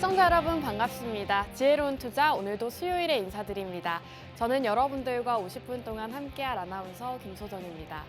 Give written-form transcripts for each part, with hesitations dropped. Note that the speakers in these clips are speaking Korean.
시청자 여러분 반갑습니다. 지혜로운 투자 오늘도 수요일에 인사드립니다. 저는 여러분들과 50분 동안 함께할 아나운서 김소정입니다.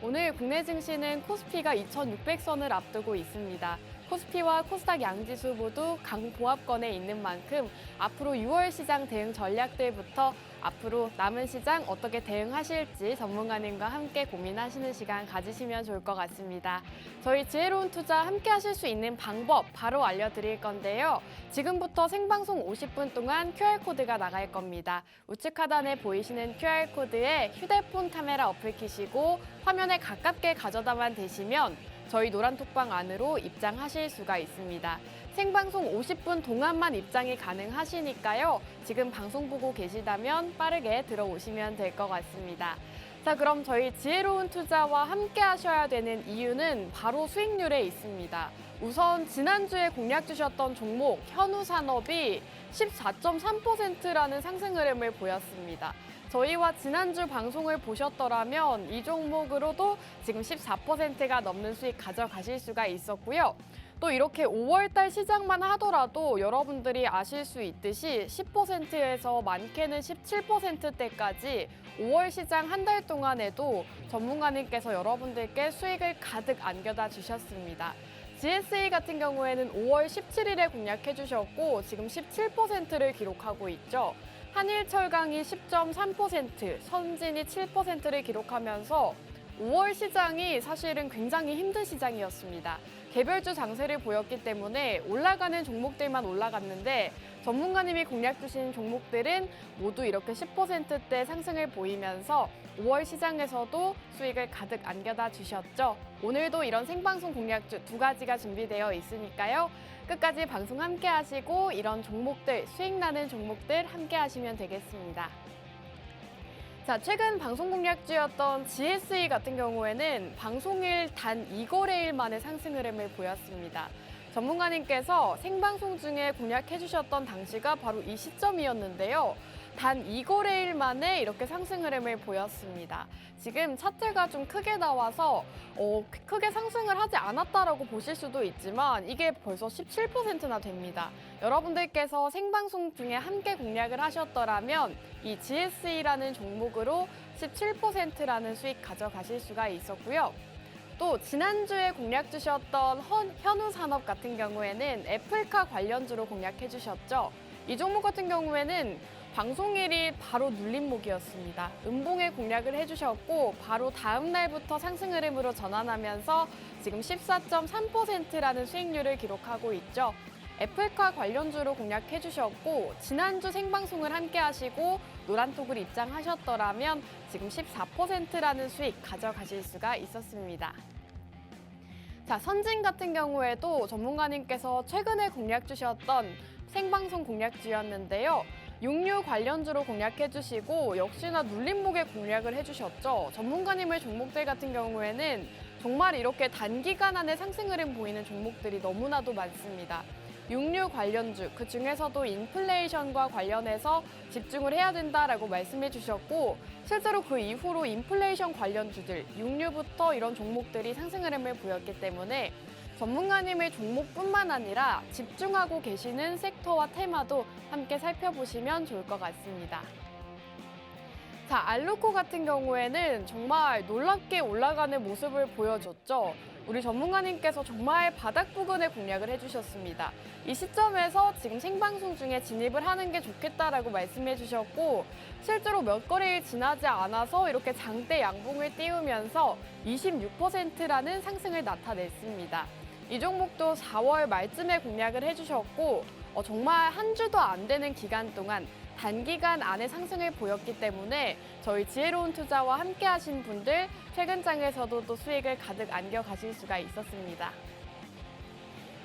오늘 국내 증시는 코스피가 2,600선을 앞두고 있습니다. 코스피와 코스닥 양지수 모두 강보합권에 있는 만큼 앞으로 6월 시장 대응 전략들부터 앞으로 남은 시장 어떻게 대응하실지 전문가님과 함께 고민하시는 시간 가지시면 좋을 것 같습니다. 저희 지혜로운 투자 함께 하실 수 있는 방법 바로 알려드릴 건데요. 지금부터 생방송 50분 동안 QR코드가 나갈 겁니다. 우측 하단에 보이시는 QR코드에 휴대폰 카메라 어플 키시고 화면에 가깝게 가져다만 대시면 저희 노란톡방 안으로 입장하실 수가 있습니다. 생방송 50분 동안만 입장이 가능하시니까요. 지금 방송 보고 계시다면 빠르게 들어오시면 될 것 같습니다. 자, 그럼 저희 지혜로운 투자와 함께 하셔야 되는 이유는 바로 수익률에 있습니다. 우선 지난주에 공략 주셨던 종목 현우산업이 14.3%라는 상승 흐름을 보였습니다. 저희와 지난주 방송을 보셨더라면 이 종목으로도 지금 14%가 넘는 수익 가져가실 수가 있었고요. 또 이렇게 5월달 시장만 하더라도 여러분들이 아실 수 있듯이 10%에서 많게는 17%대까지 5월 시장 한 달 동안에도 전문가님께서 여러분들께 수익을 가득 안겨다 주셨습니다. GSE 같은 경우에는 5월 17일에 공략해 주셨고 지금 17%를 기록하고 있죠. 한일철강이 10.3%, 선진이 7%를 기록하면서 5월 시장이 사실은 굉장히 힘든 시장이었습니다. 개별주 장세를 보였기 때문에 올라가는 종목들만 올라갔는데 전문가님이 공략 주신 종목들은 모두 이렇게 10%대 상승을 보이면서 5월 시장에서도 수익을 가득 안겨다 주셨죠. 오늘도 이런 생방송 공략주 2가지가 준비되어 있으니까요. 끝까지 방송 함께 하시고 이런 종목들, 수익 나는 종목들 함께 하시면 되겠습니다. 자, 최근 방송 공략주였던 GSE 같은 경우에는 방송일 단 2거래일 만에 상승 흐름을 보였습니다. 전문가님께서 생방송 중에 공략해 주셨던 당시가 바로 이 시점이었는데요. 단 2거래일 만에 이렇게 상승 흐름을 보였습니다. 지금 차트가 좀 크게 나와서 크게 상승을 하지 않았다라고 보실 수도 있지만 이게 벌써 17%나 됩니다. 여러분들께서 생방송 중에 함께 공략을 하셨더라면 이 GSE라는 종목으로 17%라는 수익 가져가실 수가 있었고요. 또 지난주에 공략 주셨던 현우산업 같은 경우에는 애플카 관련주로 공략해 주셨죠. 이 종목 같은 경우에는 방송일이 바로 눌림목이었습니다. 음봉에 공략을 해주셨고 바로 다음 날부터 상승 흐름으로 전환하면서 지금 14.3%라는 수익률을 기록하고 있죠. 애플카 관련주로 공략해 주셨고 지난주 생방송을 함께 하시고 노란톡을 입장하셨더라면 지금 14%라는 수익 가져가실 수가 있었습니다. 자, 선진 같은 경우에도 전문가님께서 최근에 공략 주셨던 생방송 공략주였는데요. 육류 관련주로 공략해 주시고 역시나 눌림목에 공략을 해주셨죠. 전문가님의 종목들 같은 경우에는 정말 이렇게 단기간 안에 상승 흐름 보이는 종목들이 너무나도 많습니다. 육류 관련주, 그 중에서도 인플레이션과 관련해서 집중을 해야 된다라고 말씀해 주셨고 실제로 그 이후로 인플레이션 관련주들, 육류부터 이런 종목들이 상승 흐름을 보였기 때문에 전문가님의 종목뿐만 아니라 집중하고 계시는 섹터와 테마도 함께 살펴보시면 좋을 것 같습니다. 자, 알루코 같은 경우에는 정말 놀랍게 올라가는 모습을 보여줬죠. 우리 전문가님께서 정말 바닥 부근에 공략을 해주셨습니다. 이 시점에서 지금 생방송 중에 진입을 하는 게 좋겠다라고 말씀해 주셨고 실제로 몇 거래일 지나지 않아서 이렇게 장대 양봉을 띄우면서 26%라는 상승을 나타냈습니다. 이 종목도 4월 말쯤에 공략을 해주셨고 정말 한 주도 안 되는 기간 동안 단기간 안에 상승을 보였기 때문에 저희 지혜로운 투자와 함께 하신 분들 최근 장에서도 또 수익을 가득 안겨가실 수가 있었습니다.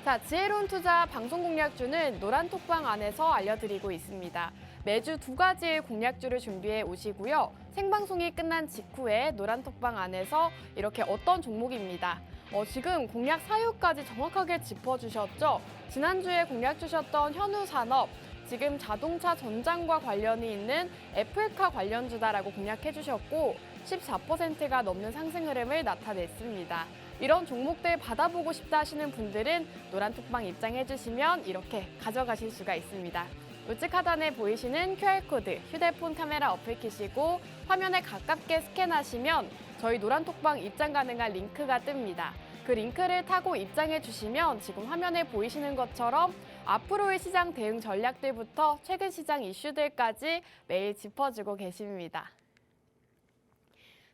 자, 지혜로운 투자 방송 공략주는 노란톡방 안에서 알려드리고 있습니다. 매주 2가지의 공략주를 준비해 오시고요. 생방송이 끝난 직후에 노란톡방 안에서 이렇게 어떤 종목입니다. 지금 공략 사유까지 정확하게 짚어주셨죠? 지난주에 공략 주셨던 현우산업, 지금 자동차 전장과 관련이 있는 애플카 관련주다라고 공략해 주셨고 14%가 넘는 상승 흐름을 나타냈습니다. 이런 종목들 받아보고 싶다 하시는 분들은 노란톡방 입장해 주시면 이렇게 가져가실 수가 있습니다. 우측 하단에 보이시는 QR코드, 휴대폰 카메라 어플 키시고 화면에 가깝게 스캔하시면 저희 노란톡방 입장 가능한 링크가 뜹니다. 그 링크를 타고 입장해 주시면 지금 화면에 보이시는 것처럼 앞으로의 시장 대응 전략들부터 최근 시장 이슈들까지 매일 짚어주고 계십니다.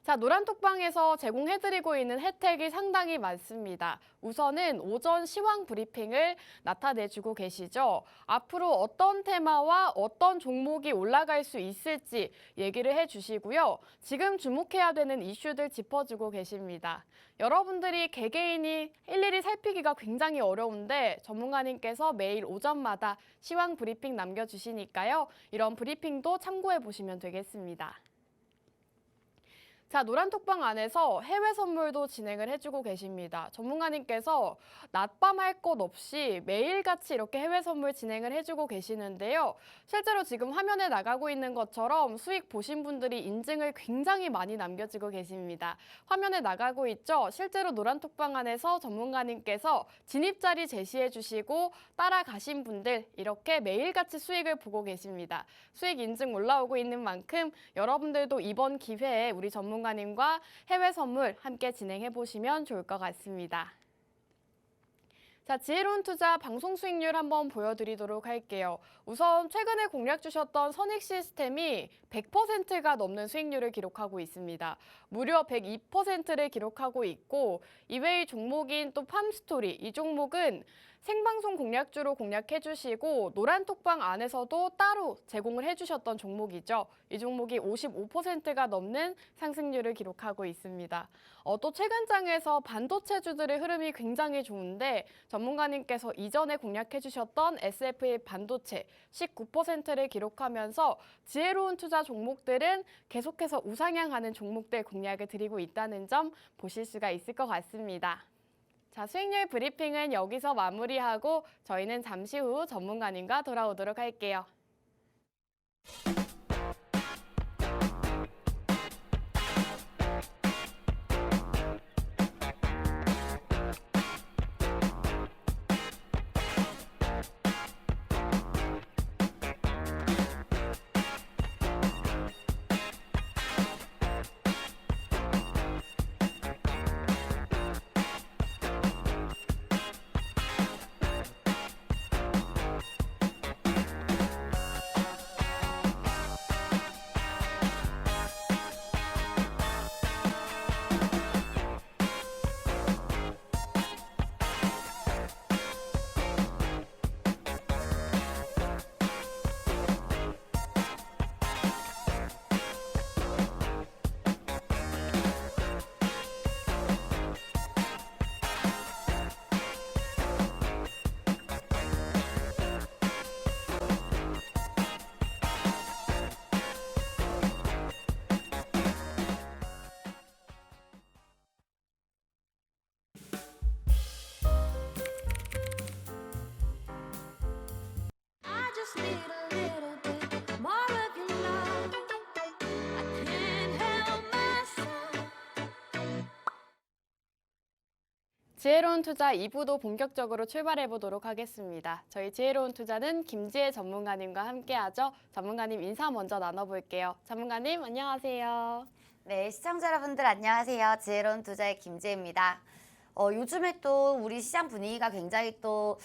자, 노란톡방에서 제공해드리고 있는 혜택이 상당히 많습니다. 우선은 오전 시황 브리핑을 나타내주고 계시죠. 앞으로 어떤 테마와 어떤 종목이 올라갈 수 있을지 얘기를 해주시고요. 지금 주목해야 되는 이슈들 짚어주고 계십니다. 여러분들이 개개인이 일일이 살피기가 굉장히 어려운데 전문가님께서 매일 오전마다 시황 브리핑 남겨주시니까요. 이런 브리핑도 참고해 보시면 되겠습니다. 자, 노란톡방 안에서 해외 선물도 진행을 해주고 계십니다. 전문가님께서 낮밤 할 것 없이 매일같이 이렇게 해외 선물 진행을 해주고 계시는데요. 실제로 지금 화면에 나가고 있는 것처럼 수익 보신 분들이 인증을 굉장히 많이 남겨주고 계십니다. 화면에 나가고 있죠? 실제로 노란톡방 안에서 전문가님께서 진입 자리 제시해 주시고 따라가신 분들 이렇게 매일같이 수익을 보고 계십니다. 수익 인증 올라오고 있는 만큼 여러분들도 이번 기회에 우리 전문가님과 해외 선물 함께 진행해 보시면 좋을 것 같습니다. 자, 지혜로운 투자 방송 수익률 한번 보여드리도록 할게요. 우선 최근에 공략 주셨던 선익 시스템이 100%가 넘는 수익률을 기록하고 있습니다. 무려 102%를 기록하고 있고 이외의 종목인 또 팜스토리, 이 종목은 생방송 공략주로 공략해 주시고 노란톡방 안에서도 따로 제공을 해주셨던 종목이죠. 이 종목이 55%가 넘는 상승률을 기록하고 있습니다. 또 최근 장에서 반도체주들의 흐름이 굉장히 좋은데 전문가님께서 이전에 공략해 주셨던 SFA 반도체 19%를 기록하면서 지혜로운 투자 종목들은 계속해서 우상향하는 종목들 공략을 드리고 있다는 점 보실 수가 있을 것 같습니다. 자, 수익률 브리핑은 여기서 마무리하고 저희는 잠시 후 전문가님과 돌아오도록 할게요. 지혜로운 투자 2부도 본격적으로 출발해 보도록 하겠습니다. 저희 지혜로운 투자는 김지혜 전문가님과 함께하죠. 전문가님 인사 먼저 나눠볼게요. 전문가님 안녕하세요. 네, 시청자 여러분들 안녕하세요. 지혜로운 투자의 김지혜입니다. 요즘에 또 우리 시장 분위기가 굉장히 또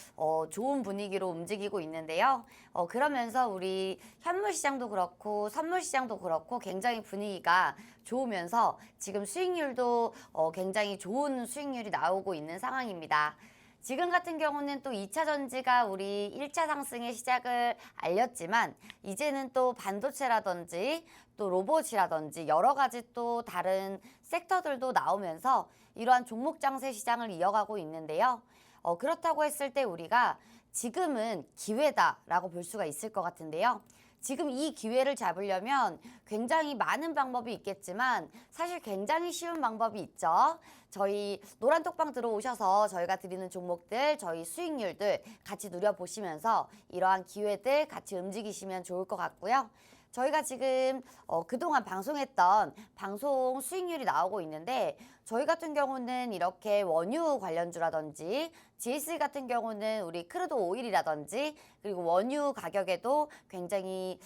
좋은 분위기로 움직이고 있는데요. 그러면서 우리 현물 시장도 그렇고 선물 시장도 그렇고 굉장히 분위기가 좋으면서 지금 수익률도 굉장히 좋은 수익률이 나오고 있는 상황입니다. 지금 같은 경우는 또 2차 전지가 우리 1차 상승의 시작을 알렸지만 이제는 또 반도체라든지 또 로봇이라든지 여러 가지 또 다른 섹터들도 나오면서 이러한 종목 장세 시장을 이어가고 있는데요. 그렇다고 했을 때 우리가 지금은 기회다라고 볼 수가 있을 것 같은데요. 지금 이 기회를 잡으려면 굉장히 많은 방법이 있겠지만 사실 굉장히 쉬운 방법이 있죠. 저희 노란톡방 들어오셔서 저희가 드리는 종목들, 저희 수익률들 같이 누려보시면서 이러한 기회들 같이 움직이시면 좋을 것 같고요. 저희가 지금 그동안 방송했던 방송 수익률이 나오고 있는데 저희 같은 경우는 이렇게 원유 관련주라든지 GSE 같은 경우는 우리 크루드 오일이라든지 그리고 원유 가격에도 굉장히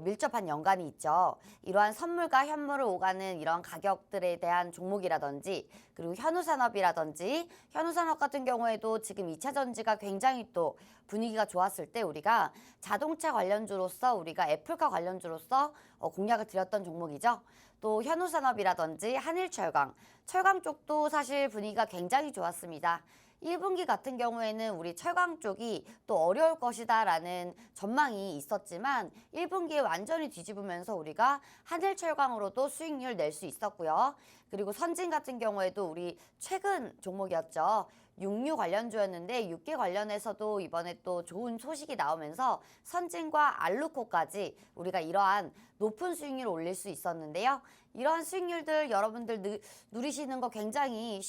밀접한 연관이 있죠. 이러한 선물과 현물을 오가는 이런 가격들에 대한 종목이라든지 그리고 현우산업이라든지 현우산업 같은 경우에도 지금 2차 전지가 굉장히 또 분위기가 좋았을 때 우리가 자동차 관련주로서 우리가 애플카 관련주로서 공략을 드렸던 종목이죠. 또 현우산업이라든지 한일철강, 철강 쪽도 사실 분위기가 굉장히 좋았습니다. 1분기 같은 경우에는 우리 철강 쪽이 또 어려울 것이다라는 전망이 있었지만 1분기에 완전히 뒤집으면서 우리가 한일철강으로도 수익률 낼 수 있었고요. 그리고 선진 같은 경우에도 우리 최근 종목이었죠. 육류 관련주였는데 육계 관련해서도 이번에 또 좋은 소식이 나오면서 선진과 알루코까지 우리가 이러한 높은 수익률을 올릴 수 있었는데요. 이러한 수익률들 여러분들 누리시는 거 굉장히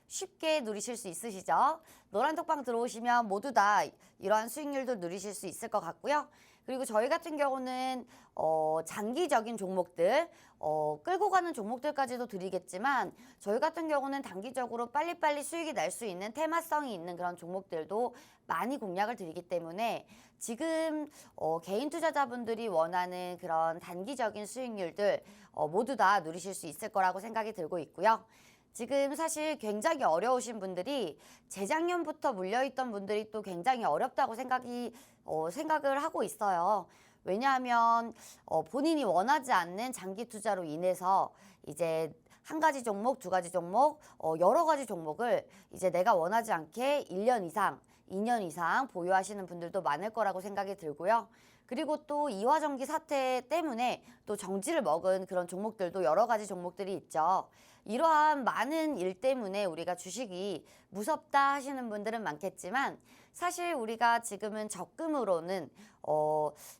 쉽게 누리실 수 있으시죠? 노란톡방 들어오시면 모두 다 이러한 수익률도 누리실 수 있을 것 같고요. 그리고 저희 같은 경우는 장기적인 종목들, 끌고 가는 종목들까지도 드리겠지만 저희 같은 경우는 단기적으로 빨리빨리 수익이 날 수 있는 테마성이 있는 그런 종목들도 많이 공략을 드리기 때문에 지금 개인 투자자분들이 원하는 그런 단기적인 수익률들 모두 다 누리실 수 있을 거라고 생각이 들고 있고요. 지금 사실 굉장히 어려우신 분들이 재작년부터 물려있던 분들이 또 굉장히 어렵다고 생각을 하고 있어요. 왜냐하면 본인이 원하지 않는 장기 투자로 인해서 이제 한 가지 종목, 두 가지 종목, 여러 가지 종목을 이제 내가 원하지 않게 1년 이상, 2년 이상 보유하시는 분들도 많을 거라고 생각이 들고요. 그리고 또 이화전기 사태 때문에 또 정지를 먹은 그런 종목들도 여러 가지 종목들이 있죠. 이러한 많은 일 때문에 우리가 주식이 무섭다 하시는 분들은 많겠지만 사실 우리가 지금은 적금으로는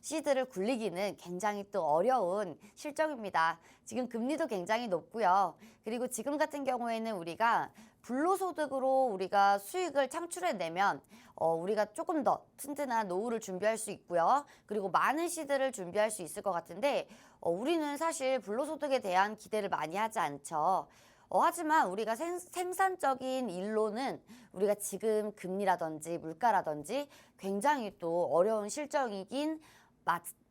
시드를 굴리기는 굉장히 또 어려운 실정입니다. 지금 금리도 굉장히 높고요. 그리고 지금 같은 경우에는 우리가 불로소득으로 우리가 수익을 창출해내면 우리가 조금 더 튼튼한 노후를 준비할 수 있고요. 그리고 많은 시드를 준비할 수 있을 것 같은데 우리는 사실 불로소득에 대한 기대를 많이 하지 않죠. 하지만 우리가 생산적인 일로는 우리가 지금 금리라든지 물가라든지 굉장히 또 어려운 실정이긴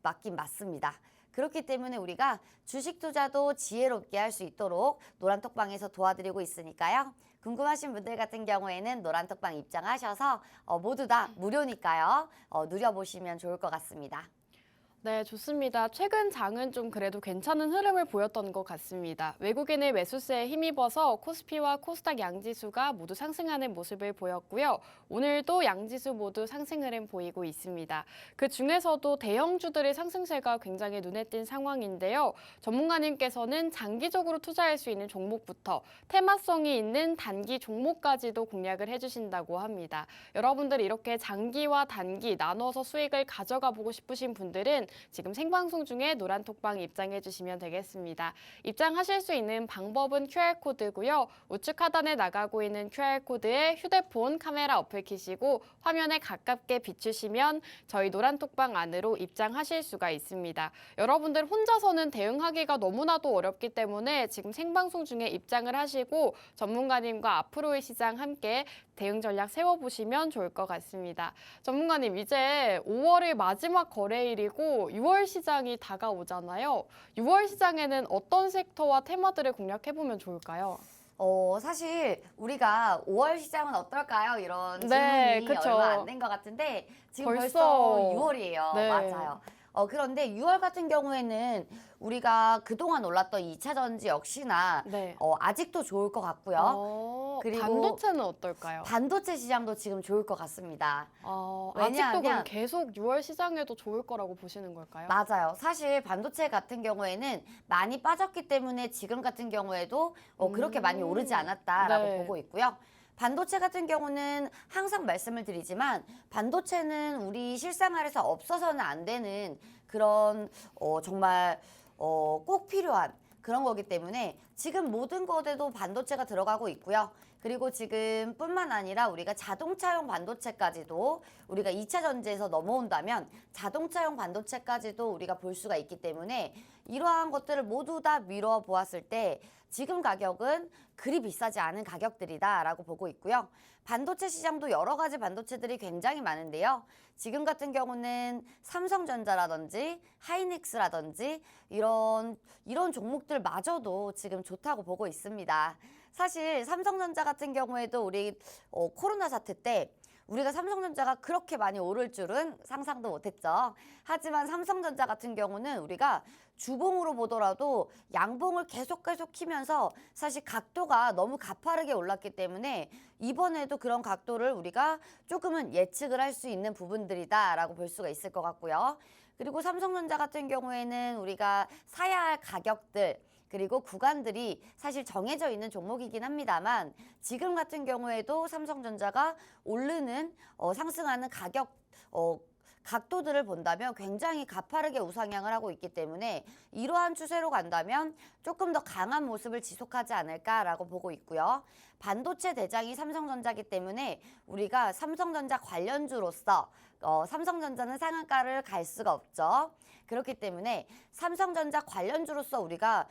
맞긴 맞습니다. 그렇기 때문에 우리가 주식 투자도 지혜롭게 할 수 있도록 노란톡방에서 도와드리고 있으니까요. 궁금하신 분들 같은 경우에는 노란톡방 입장하셔서 모두 다 무료니까요. 누려보시면 좋을 것 같습니다. 네, 좋습니다. 최근 장은 좀 그래도 괜찮은 흐름을 보였던 것 같습니다. 외국인의 매수세에 힘입어서 코스피와 코스닥 양지수가 모두 상승하는 모습을 보였고요. 오늘도 양지수 모두 상승 흐름 보이고 있습니다. 그 중에서도 대형주들의 상승세가 굉장히 눈에 띈 상황인데요. 전문가님께서는 장기적으로 투자할 수 있는 종목부터 테마성이 있는 단기 종목까지도 공략을 해주신다고 합니다. 여러분들 이렇게 장기와 단기 나눠서 수익을 가져가 보고 싶으신 분들은 지금 생방송 중에 노란톡방 입장해 주시면 되겠습니다. 입장하실 수 있는 방법은 QR코드고요. 우측 하단에 나가고 있는 QR코드에 휴대폰 카메라 어플 키시고 화면에 가깝게 비추시면 저희 노란톡방 안으로 입장하실 수가 있습니다. 여러분들 혼자서는 대응하기가 너무나도 어렵기 때문에 지금 생방송 중에 입장을 하시고 전문가님과 앞으로의 시장 함께 대응 전략 세워보시면 좋을 것 같습니다. 전문가님, 이제 5월이 마지막 거래일이고 6월 시장이 다가오잖아요. 6월 시장에는 어떤 섹터와 테마들을 공략해보면 좋을까요? 사실 우리가 5월 시장은 어떨까요? 이런 네, 질문이 그쵸. 얼마 안 된 것 같은데 지금 벌써 벌써 6월이에요. 네. 맞아요. 그런데 6월 같은 경우에는 우리가 그동안 올랐던 2차 전지 역시나 네. 아직도 좋을 것 같고요. 그리고 반도체는 어떨까요? 반도체 시장도 지금 좋을 것 같습니다. 아직도 왜냐하면 그럼 계속 6월 시장에도 좋을 거라고 보시는 걸까요? 맞아요. 사실 반도체 같은 경우에는 많이 빠졌기 때문에 지금 같은 경우에도 그렇게 많이 오르지 않았다라고 네. 보고 있고요. 반도체 같은 경우는 항상 말씀을 드리지만 반도체는 우리 실생활에서 없어서는 안 되는 그런 정말 꼭 필요한 그런 거기 때문에 지금 모든 것에도 반도체가 들어가고 있고요. 그리고 지금 뿐만 아니라 우리가 자동차용 반도체까지도 우리가 2차 전지에서 넘어온다면 자동차용 반도체까지도 우리가 볼 수가 있기 때문에 이러한 것들을 모두 다 미뤄 보았을 때 지금 가격은 그리 비싸지 않은 가격들이다라고 보고 있고요. 반도체 시장도 여러 가지 반도체들이 굉장히 많은데요. 지금 같은 경우는 삼성전자라든지 하이닉스라든지 이런 종목들마저도 지금 좋다고 보고 있습니다. 사실 삼성전자 같은 경우에도 우리 코로나 사태 때 우리가 삼성전자가 그렇게 많이 오를 줄은 상상도 못했죠. 하지만 삼성전자 같은 경우는 우리가 주봉으로 보더라도 양봉을 계속 키면서 사실 각도가 너무 가파르게 올랐기 때문에 이번에도 그런 각도를 우리가 조금은 예측을 할 수 있는 부분들이다라고 볼 수가 있을 것 같고요. 그리고 삼성전자 같은 경우에는 우리가 사야 할 가격들 그리고 구간들이 사실 정해져 있는 종목이긴 합니다만 지금 같은 경우에도 삼성전자가 오르는 상승하는 가격 각도들을 본다면 굉장히 가파르게 우상향을 하고 있기 때문에 이러한 추세로 간다면 조금 더 강한 모습을 지속하지 않을까라고 보고 있고요. 반도체 대장이 삼성전자이기 때문에 우리가 삼성전자 관련주로서 삼성전자는 상한가를 갈 수가 없죠. 그렇기 때문에 삼성전자 관련주로서 우리가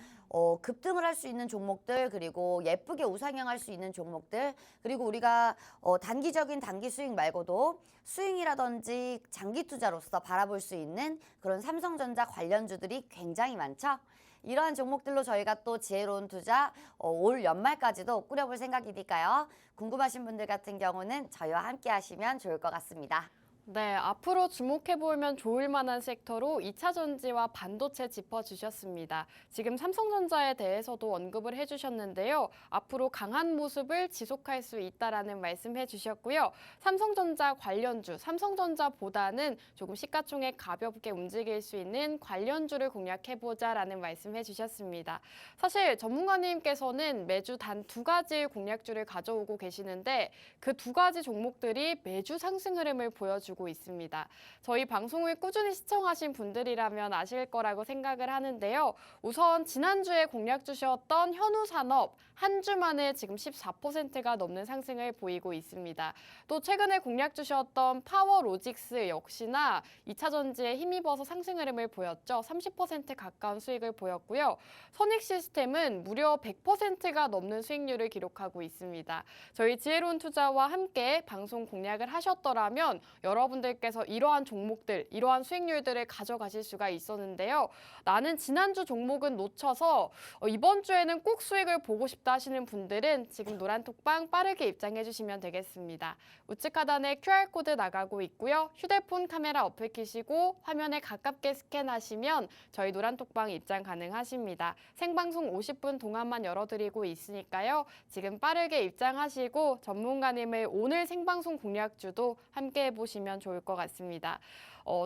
급등을 할 수 있는 종목들 그리고 예쁘게 우상향할 수 있는 종목들 그리고 우리가 단기적인 단기 수익 말고도 수익이라든지 장기 투자로서 바라볼 수 있는 그런 삼성전자 관련주들이 굉장히 많죠. 이러한 종목들로 저희가 또 지혜로운 투자 올 연말까지도 꾸려볼 생각이니까요. 궁금하신 분들 같은 경우는 저희와 함께 하시면 좋을 것 같습니다. 네, 앞으로 주목해보면 좋을 만한 섹터로 2차 전지와 반도체 짚어주셨습니다. 지금 삼성전자에 대해서도 언급을 해주셨는데요. 앞으로 강한 모습을 지속할 수 있다라는 말씀해 주셨고요. 삼성전자 관련주, 삼성전자보다는 조금 시가총액 가볍게 움직일 수 있는 관련주를 공략해보자라는 말씀해 주셨습니다. 사실 전문가님께서는 매주 단 2가지 공략주를 가져오고 계시는데 그 2가지 종목들이 매주 상승 흐름을 보여주고 있습니다. 저희 방송을 꾸준히 시청하신 분들이라면 아실 거라고 생각을 하는데요. 우선 지난주에 공략 주셨던 현우산업 한 주 만에 지금 14%가 넘는 상승을 보이고 있습니다. 또 최근에 공략 주셨던 파워로직스 역시나 2차 전지에 힘입어서 상승 흐름을 보였죠. 30% 가까운 수익을 보였고요. 선익시스템은 무려 100%가 넘는 수익률을 기록하고 있습니다. 저희 지혜로운 투자와 함께 방송 공략을 하셨더라면 여러분들께서 이러한 종목들, 이러한 수익률들을 가져가실 수가 있었는데요. 나는 지난주 종목은 놓쳐서 이번 주에는 꼭 수익을 보고 싶다 하시는 분들은 지금 노란톡방 빠르게 입장해 주시면 되겠습니다. 우측 하단에 QR코드 나가고 있고요. 휴대폰 카메라 어플 켜시고 화면에 가깝게 스캔하시면 저희 노란톡방 입장 가능하십니다. 생방송 50분 동안만 열어드리고 있으니까요. 지금 빠르게 입장하시고 전문가님의 오늘 생방송 공략주도 함께 해보시면 좋을 것 같습니다.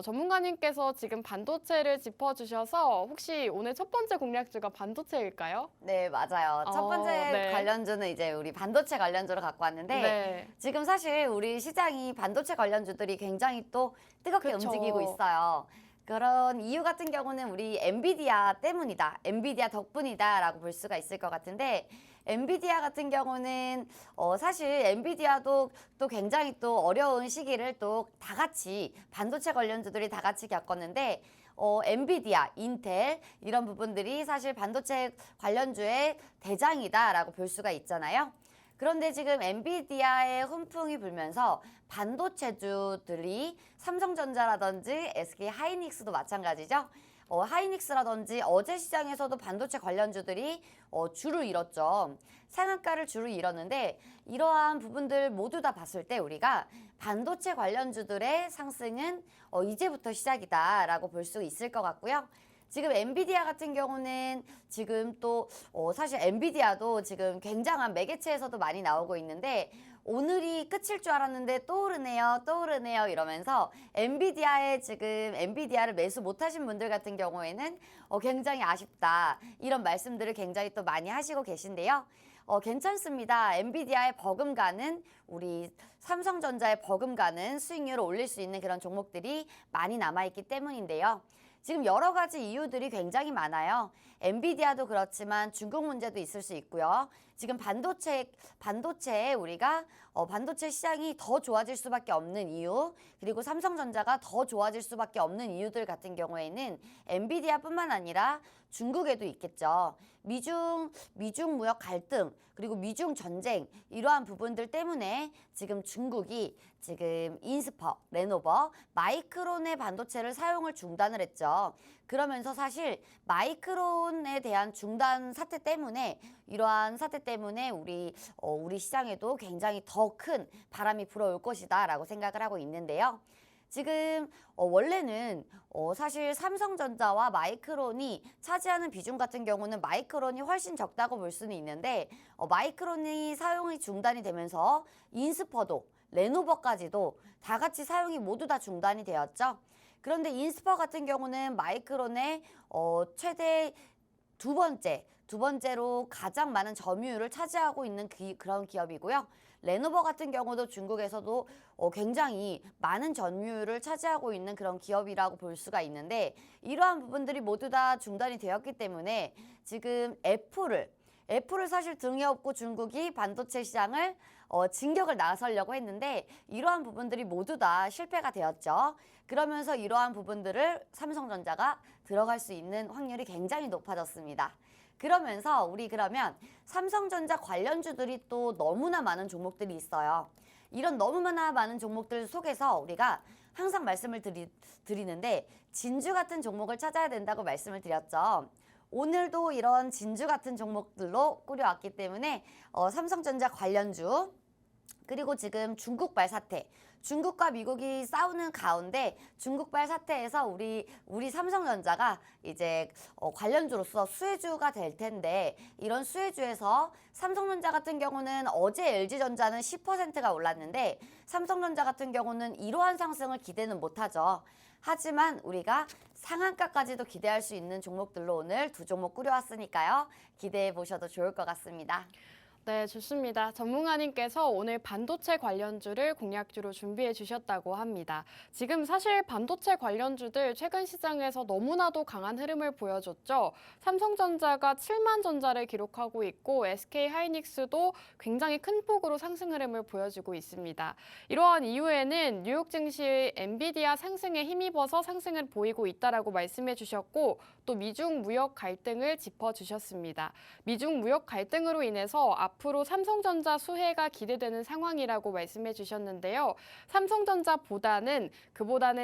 전문가님께서 지금 반도체를 짚어주셔서 혹시 오늘 첫 번째 공략주가 반도체일까요? 네, 맞아요. 첫 번째 네. 관련주는 이제 우리 반도체 관련주로 갖고 왔는데 네. 지금 사실 우리 시장이 반도체 관련주들이 굉장히 또 뜨겁게 그쵸. 움직이고 있어요. 그런 이유 같은 경우는 우리 엔비디아 때문이다. 엔비디아 덕분이다라고 볼 수가 있을 것 같은데 엔비디아 같은 경우는 사실 엔비디아도 또 굉장히 또 어려운 시기를 또 다 같이 반도체 관련주들이 다 같이 겪었는데 엔비디아, 인텔 이런 부분들이 사실 반도체 관련주의 대장이다라고 볼 수가 있잖아요. 그런데 지금 엔비디아의 훈풍이 불면서 반도체주들이 삼성전자라든지 SK 하이닉스도 마찬가지죠. 하이닉스라든지 어제 시장에서도 반도체 관련주들이 주를 잃었죠. 상한가를 주를 잃었는데 이러한 부분들 모두 다 봤을 때 우리가 반도체 관련주들의 상승은 이제부터 시작이다라고 볼 수 있을 것 같고요. 지금 엔비디아 같은 경우는 지금 또 사실 엔비디아도 지금 굉장한 매개체에서도 많이 나오고 있는데 오늘이 끝일 줄 알았는데 또 오르네요 이러면서 엔비디아를 매수 못하신 분들 같은 경우에는 굉장히 아쉽다 이런 말씀들을 굉장히 또 많이 하시고 계신데요. 괜찮습니다. 엔비디아의 버금가는 우리 삼성전자의 버금가는 수익률을 올릴 수 있는 그런 종목들이 많이 남아있기 때문인데요. 지금 여러 가지 이유들이 굉장히 많아요. 엔비디아도 그렇지만 중국 문제도 있을 수 있고요. 지금 반도체에 우리가 반도체 시장이 더 좋아질 수밖에 없는 이유, 그리고 삼성전자가 더 좋아질 수밖에 없는 이유들 같은 경우에는 엔비디아뿐만 아니라 중국에도 있겠죠. 미중 무역 갈등, 그리고 미중 전쟁, 이러한 부분들 때문에 지금 중국이 지금 인스퍼, 레노버, 마이크론의 반도체를 사용을 중단을 했죠. 그러면서 사실 마이크론에 대한 중단 사태 때문에, 이러한 사태 때문에 우리 시장에도 굉장히 더 큰 바람이 불어올 것이다라고 생각을 하고 있는데요. 지금 원래는 사실 삼성전자와 마이크론이 차지하는 비중 같은 경우는 마이크론이 훨씬 적다고 볼 수는 있는데, 마이크론이 사용이 중단이 되면서 인스퍼도, 레노버까지도 다 같이 사용이 모두 다 중단이 되었죠. 그런데 인스퍼 같은 경우는 마이크론의 최대 두 번째로 가장 많은 점유율을 차지하고 있는 그런 기업이고요. 레노버 같은 경우도 중국에서도 굉장히 많은 점유율을 차지하고 있는 그런 기업이라고 볼 수가 있는데, 이러한 부분들이 모두 다 중단이 되었기 때문에 지금 애플을 사실 등에 업고 중국이 반도체 시장을 진격을 나서려고 했는데, 이러한 부분들이 모두 다 실패가 되었죠. 그러면서 이러한 부분들을 삼성전자가 들어갈 수 있는 확률이 굉장히 높아졌습니다. 그러면서 그러면 삼성전자 관련주들이 또 너무나 많은 종목들이 있어요. 이런 너무나 많은 종목들 속에서 우리가 항상 말씀을 드리는데, 진주 같은 종목을 찾아야 된다고 말씀을 드렸죠. 오늘도 이런 진주 같은 종목들로 꾸려왔기 때문에 삼성전자 관련주, 그리고 지금 중국발 사태, 중국과 미국이 싸우는 가운데 중국발 사태에서 우리 삼성전자가 이제 관련주로서 수혜주가 될 텐데, 이런 수혜주에서 삼성전자 같은 경우는 어제 LG전자는 10%가 올랐는데, 삼성전자 같은 경우는 이러한 상승을 기대는 못하죠. 하지만 우리가 상한가까지도 기대할 수 있는 종목들로 오늘 두 종목 꾸려왔으니까요. 기대해 보셔도 좋을 것 같습니다. 네, 좋습니다. 전문가님께서 오늘 반도체 관련주를 공략주로 준비해 주셨다고 합니다. 지금 사실 반도체 관련주들 최근 시장에서 너무나도 강한 흐름을 보여줬죠. 삼성전자가 7만 전자를 기록하고 있고 SK하이닉스도 굉장히 큰 폭으로 상승 흐름을 보여주고 있습니다. 이러한 이유에는 뉴욕 증시 엔비디아 상승에 힘입어서 상승을 보이고 있다라고 말씀해 주셨고, 또 미중 무역 갈등을 짚어주셨습니다. 미중 무역 갈등으로 인해서 앞으로 삼성전자 수혜가 기대되는 상황이라고 말씀해 주셨는데요. 삼성전자보다는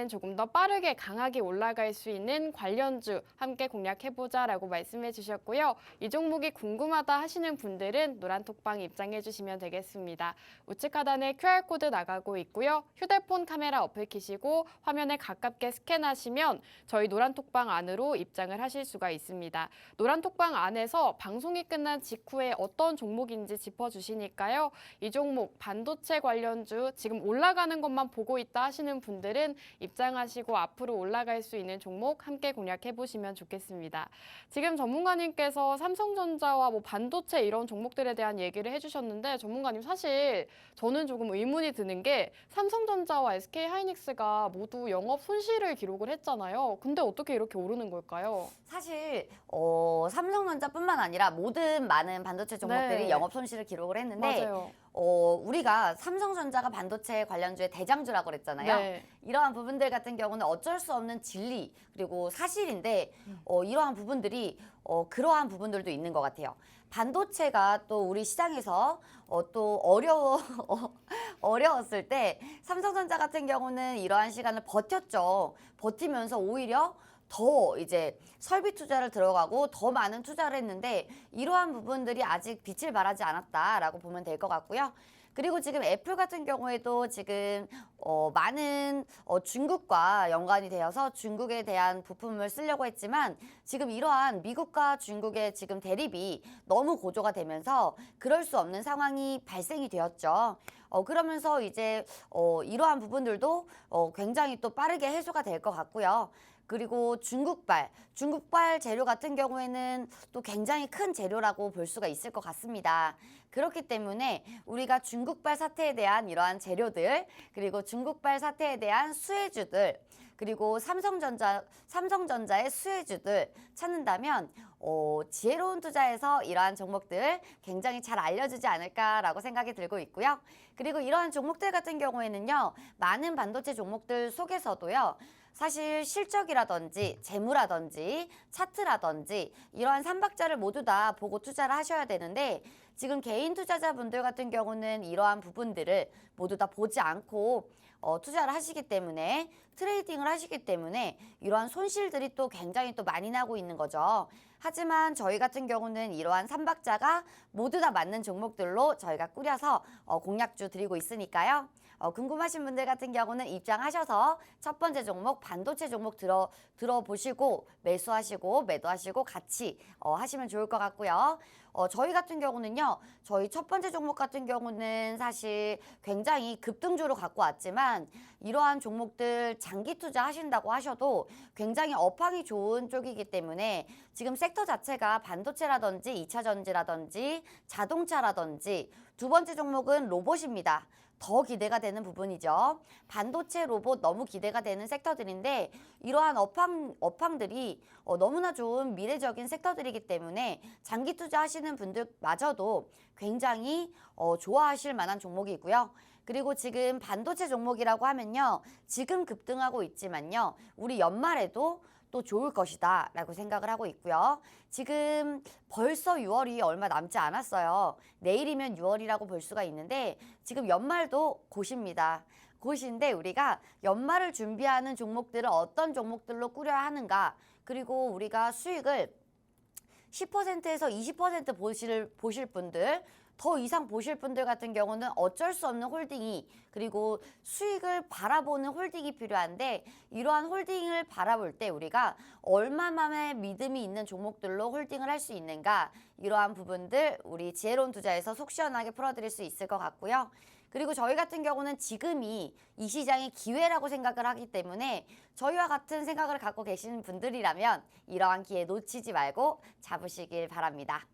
조금 더 빠르게 강하게 올라갈 수 있는 관련주 함께 공략해보자라고 말씀해 주셨고요. 이 종목이 궁금하다 하시는 분들은 노란톡방 입장해 주시면 되겠습니다. 우측 하단에 QR코드 나가고 있고요. 휴대폰 카메라 어플 키시고 화면에 가깝게 스캔하시면 저희 노란톡방 안으로 입장을 하실 수가 있습니다. 노란톡방 안에서 방송이 끝난 직후에 어떤 종목인지 짚어주시니까요. 이 종목 반도체 관련주 지금 올라가는 것만 보고 있다 하시는 분들은 입장하시고 앞으로 올라갈 수 있는 종목 함께 공략해보시면 좋겠습니다. 지금 전문가님께서 삼성전자와 반도체 이런 종목들에 대한 얘기를 해주셨는데, 전문가님 사실 저는 조금 의문이 드는 게 삼성전자와 SK하이닉스가 모두 영업 손실을 기록을 했잖아요. 근데 어떻게 이렇게 오르는 걸까요? 사실 삼성전자뿐만 아니라 모든 많은 반도체 종목들이 네. 영업 손실을 기록을 했는데, 맞아요. 우리가 삼성전자가 반도체 관련주의 대장주라고 그랬잖아요. 네. 이러한 부분들 같은 경우는 어쩔 수 없는 진리 그리고 사실인데, 이러한 부분들이 그러한 부분들도 있는 것 같아요. 반도체가 또 우리 시장에서 또 어려웠을 때 삼성전자 같은 경우는 이러한 시간을 버텼죠. 버티면서 오히려 더 이제 설비 투자를 들어가고 더 많은 투자를 했는데, 이러한 부분들이 아직 빛을 발하지 않았다라고 보면 될 것 같고요. 그리고 지금 애플 같은 경우에도 지금 많은 중국과 연관이 되어서 중국에 대한 부품을 쓰려고 했지만, 지금 이러한 미국과 중국의 지금 대립이 너무 고조가 되면서 그럴 수 없는 상황이 발생이 되었죠. 그러면서 이제 이러한 부분들도 굉장히 또 빠르게 해소가 될 것 같고요. 그리고 중국발 재료 같은 경우에는 또 굉장히 큰 재료라고 볼 수가 있을 것 같습니다. 그렇기 때문에 우리가 중국발 사태에 대한 이러한 재료들, 그리고 중국발 사태에 대한 수혜주들, 그리고 삼성전자의 수혜주들 찾는다면 지혜로운 투자에서 이러한 종목들 굉장히 잘 알려주지 않을까라고 생각이 들고 있고요. 그리고 이러한 종목들 같은 경우에는요, 많은 반도체 종목들 속에서도요, 사실 실적이라든지 재무라든지 차트라든지 이러한 삼박자를 모두 다 보고 투자를 하셔야 되는데, 지금 개인 투자자분들 같은 경우는 이러한 부분들을 모두 다 보지 않고 투자를 하시기 때문에, 트레이딩을 하시기 때문에 이러한 손실들이 또 굉장히 또 많이 나고 있는 거죠. 하지만 저희 같은 경우는 이러한 삼박자가 모두 다 맞는 종목들로 저희가 꾸려서 공략주 드리고 있으니까요. 궁금하신 분들 같은 경우는 입장하셔서 첫 번째 종목 반도체 종목 들어보시고 매수하시고 매도하시고 같이 하시면 좋을 것 같고요. 저희 같은 경우는요, 저희 첫 번째 종목 같은 경우는 사실 굉장히 급등주로 갖고 왔지만, 이러한 종목들 장기 투자 하신다고 하셔도 굉장히 업황이 좋은 쪽이기 때문에 지금 섹터 자체가 반도체라든지 2차 전지라든지 자동차라든지, 두 번째 종목은 로봇입니다. 더 기대가 되는 부분이죠. 반도체, 로봇 너무 기대가 되는 섹터들인데, 이러한 업황들이 너무나 좋은 미래적인 섹터들이기 때문에 장기 투자하시는 분들마저도 굉장히 좋아하실 만한 종목이고요. 그리고 지금 반도체 종목이라고 하면요, 지금 급등하고 있지만요, 우리 연말에도 또 좋을 것이다 라고 생각을 하고 있고요. 지금 벌써 6월이 얼마 남지 않았어요. 내일이면 6월이라고 볼 수가 있는데, 지금 연말도 곧입니다. 곧인데 우리가 연말을 준비하는 종목들을 어떤 종목들로 꾸려야 하는가, 그리고 우리가 수익을 10%에서 20% 보실 분들, 더 이상 보실 분들 같은 경우는 어쩔 수 없는 홀딩이, 그리고 수익을 바라보는 홀딩이 필요한데, 이러한 홀딩을 바라볼 때 우리가 얼마만의 믿음이 있는 종목들로 홀딩을 할 수 있는가, 이러한 부분들 우리 지혜로운 투자에서 속 시원하게 풀어드릴 수 있을 것 같고요. 그리고 저희 같은 경우는 지금이 이 시장의 기회라고 생각을 하기 때문에, 저희와 같은 생각을 갖고 계시는 분들이라면 이러한 기회 놓치지 말고 잡으시길 바랍니다.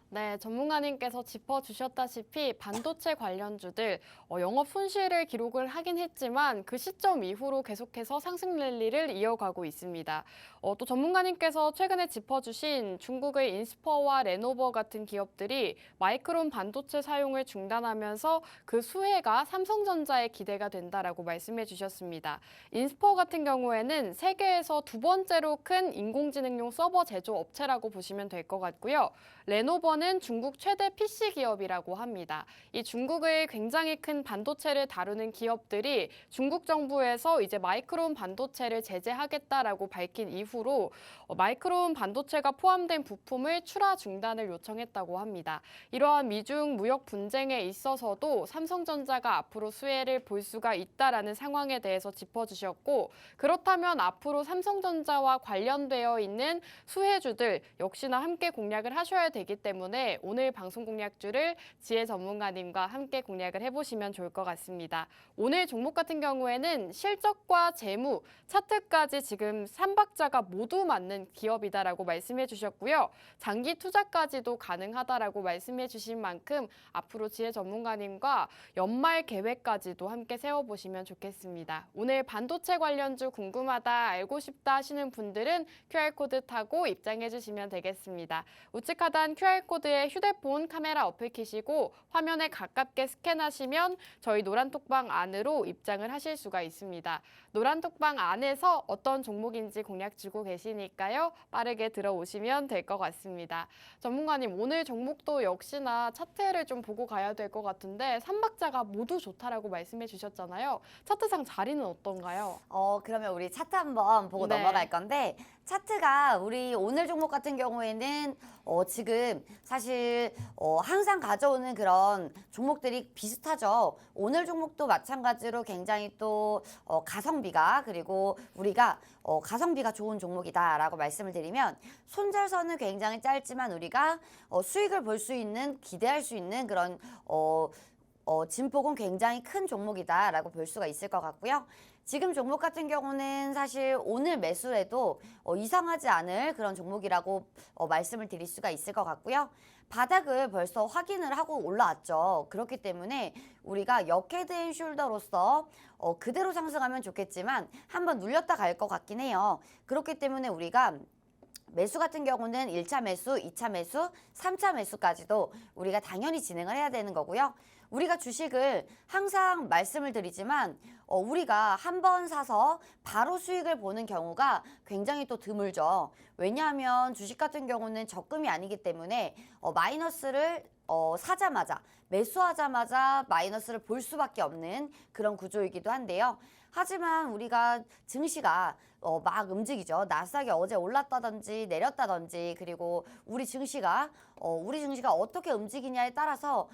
네, 전문가님께서 짚어주셨다시피 반도체 관련주들 영업 손실을 기록을 하긴 했지만 그 시점 이후로 계속해서 상승 랠리를 이어가고 있습니다. 또 전문가님께서 최근에 짚어주신 중국의 인스퍼와 레노버 같은 기업들이 마이크론 반도체 사용을 중단하면서 그 수혜가 삼성전자에 기대가 된다라고 말씀해 주셨습니다. 인스퍼 같은 경우에는 세계에서 두 번째로 큰 인공지능용 서버 제조 업체라고 보시면 될 것 같고요. 레노버는 중국 최대 PC 기업이라고 합니다. 이 중국의 굉장히 큰 반도체를 다루는 기업들이 중국 정부에서 이제 마이크론 반도체를 제재하겠다라고 밝힌 이후로 마이크론 반도체가 포함된 부품을 출하 중단을 요청했다고 합니다. 이러한 미중 무역 분쟁에 있어서도 삼성전자가 앞으로 수혜를 볼 수가 있다라는 상황에 대해서 짚어주셨고, 그렇다면 앞으로 삼성전자와 관련되어 있는 수혜주들 역시나 함께 공략을 하셔야 되기 때문에 오늘 방송 공략주를 지혜 전문가님과 함께 공략을 해보시면 좋을 것 같습니다. 오늘 종목 같은 경우에는 실적과 재무, 차트까지 지금 삼박자가 모두 맞는 기업이다라고 말씀해 주셨고요. 장기 투자까지도 가능하다라고 말씀해 주신 만큼 앞으로 지혜 전문가님과 연말 계획까지도 함께 세워보시면 좋겠습니다. 오늘 반도체 관련주 궁금하다, 알고 싶다 하시는 분들은 QR코드 타고 입장해 주시면 되겠습니다. 우측 하단 QR코드에 휴대폰 카메라 어플 키시고 화면에 가깝게 스캔하시면 저희 노란톡방 안으로 입장을 하실 수가 있습니다. 노란톡방 안에서 어떤 종목인지 공략 주고 계시니까요. 빠르게 들어오시면 될 것 같습니다. 전문가님, 오늘 종목도 역시나 차트를 좀 보고 가야 될 것 같은데 삼박자가 모두 좋다라고 말씀해 주셨잖아요. 차트상 자리는 어떤가요? 그러면 우리 차트 한번 보고 네. 넘어갈 건데, 차트가 우리 오늘 종목 같은 경우에는 지금 사실 항상 가져오는 그런 종목들이 비슷하죠. 오늘 종목도 마찬가지로 굉장히 또 가성비가, 그리고 우리가 가성비가 좋은 종목이다라고 말씀을 드리면, 손절선은 굉장히 짧지만 우리가 수익을 볼 수 있는, 기대할 수 있는 그런 진폭은 굉장히 큰 종목이다라고 볼 수가 있을 것 같고요. 지금 종목 같은 경우는 사실 오늘 매수해도 이상하지 않을 그런 종목이라고 말씀을 드릴 수가 있을 것 같고요. 바닥을 벌써 확인을 하고 올라왔죠. 그렇기 때문에 우리가 역헤드앤숄더로서 그대로 상승하면 좋겠지만 한번 눌렸다 갈 것 같긴 해요. 그렇기 때문에 우리가 매수 같은 경우는 1차 매수, 2차 매수, 3차 매수까지도 우리가 당연히 진행을 해야 되는 거고요. 우리가 주식을 항상 말씀을 드리지만 우리가 한 번 사서 바로 수익을 보는 경우가 굉장히 또 드물죠. 왜냐하면 주식 같은 경우는 적금이 아니기 때문에 마이너스를 사자마자 매수하자마자 마이너스를 볼 수밖에 없는 그런 구조이기도 한데요. 하지만 우리가 증시가 막 움직이죠. 나스닥이 어제 올랐다든지 내렸다든지 그리고 우리 증시가 어떻게 움직이냐에 따라서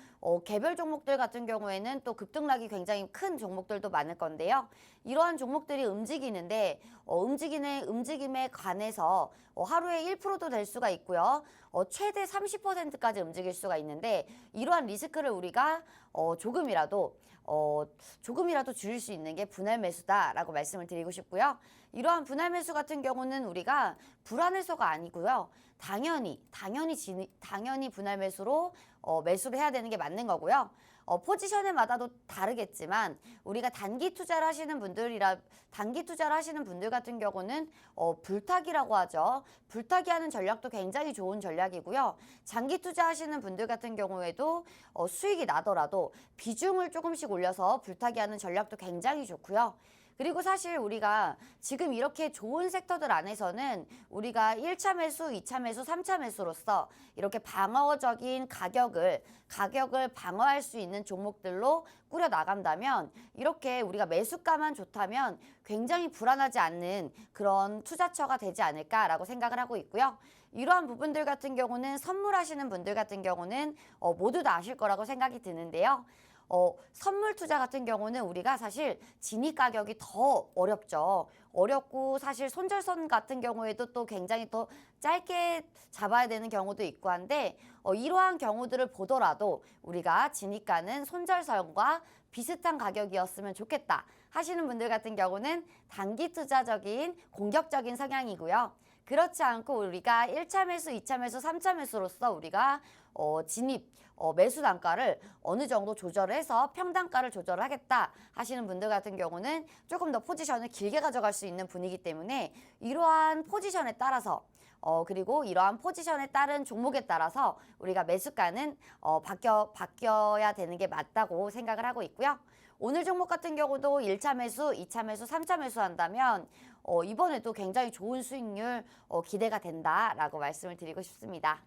개별 종목들 같은 경우에는 또 급등락이 굉장히 큰 종목들도 많을 건데요. 이러한 종목들이 움직이는데 움직이는 움직임에 관해서 하루에 1%도 될 수가 있고요. 최대 30%까지 움직일 수가 있는데 이러한 리스크를 우리가 조금이라도 줄일 수 있는 게 분할 매수다라고 말씀을 드리고 싶고요. 이러한 분할 매수 같은 경우는 우리가 불안해서가 아니고요. 당연히 분할 매수로 매수를 해야 되는 게 맞는 거고요. 포지션에 마다도 다르겠지만 우리가 단기 투자를 하시는 분들 같은 경우는 불타기라고 하죠. 불타기 하는 전략도 굉장히 좋은 전략이고요. 장기 투자하시는 분들 같은 경우에도 수익이 나더라도 비중을 조금씩 올려서 불타기 하는 전략도 굉장히 좋고요. 그리고 사실 우리가 지금 이렇게 좋은 섹터들 안에서는 우리가 1차 매수, 2차 매수, 3차 매수로서 이렇게 방어적인 가격을 방어할 수 있는 종목들로 꾸려 나간다면 이렇게 우리가 매수가만 좋다면 굉장히 불안하지 않는 그런 투자처가 되지 않을까라고 생각을 하고 있고요. 이러한 부분들 같은 경우는 선물하시는 분들 같은 경우는 모두 다 아실 거라고 생각이 드는데요. 선물 투자 같은 경우는 우리가 사실 진입 가격이 더 어렵고 사실 손절선 같은 경우에도 또 굉장히 또 짧게 잡아야 되는 경우도 있고 한데 이러한 경우들을 보더라도 우리가 진입가는 손절선과 비슷한 가격이었으면 좋겠다 하시는 분들 같은 경우는 단기 투자적인 공격적인 성향이고요. 그렇지 않고 우리가 1차 매수, 2차 매수, 3차 매수로서 우리가 매수 단가를 어느 정도 조절해서 평단가를 조절하겠다 하시는 분들 같은 경우는 조금 더 포지션을 길게 가져갈 수 있는 분이기 때문에 이러한 포지션에 따라서 그리고 이러한 포지션에 따른 종목에 따라서 우리가 매수가는 바뀌어야 되는 게 맞다고 생각을 하고 있고요. 오늘 종목 같은 경우도 1차 매수, 2차 매수, 3차 매수 한다면 이번에도 굉장히 좋은 수익률 기대가 된다라고 말씀을 드리고 싶습니다.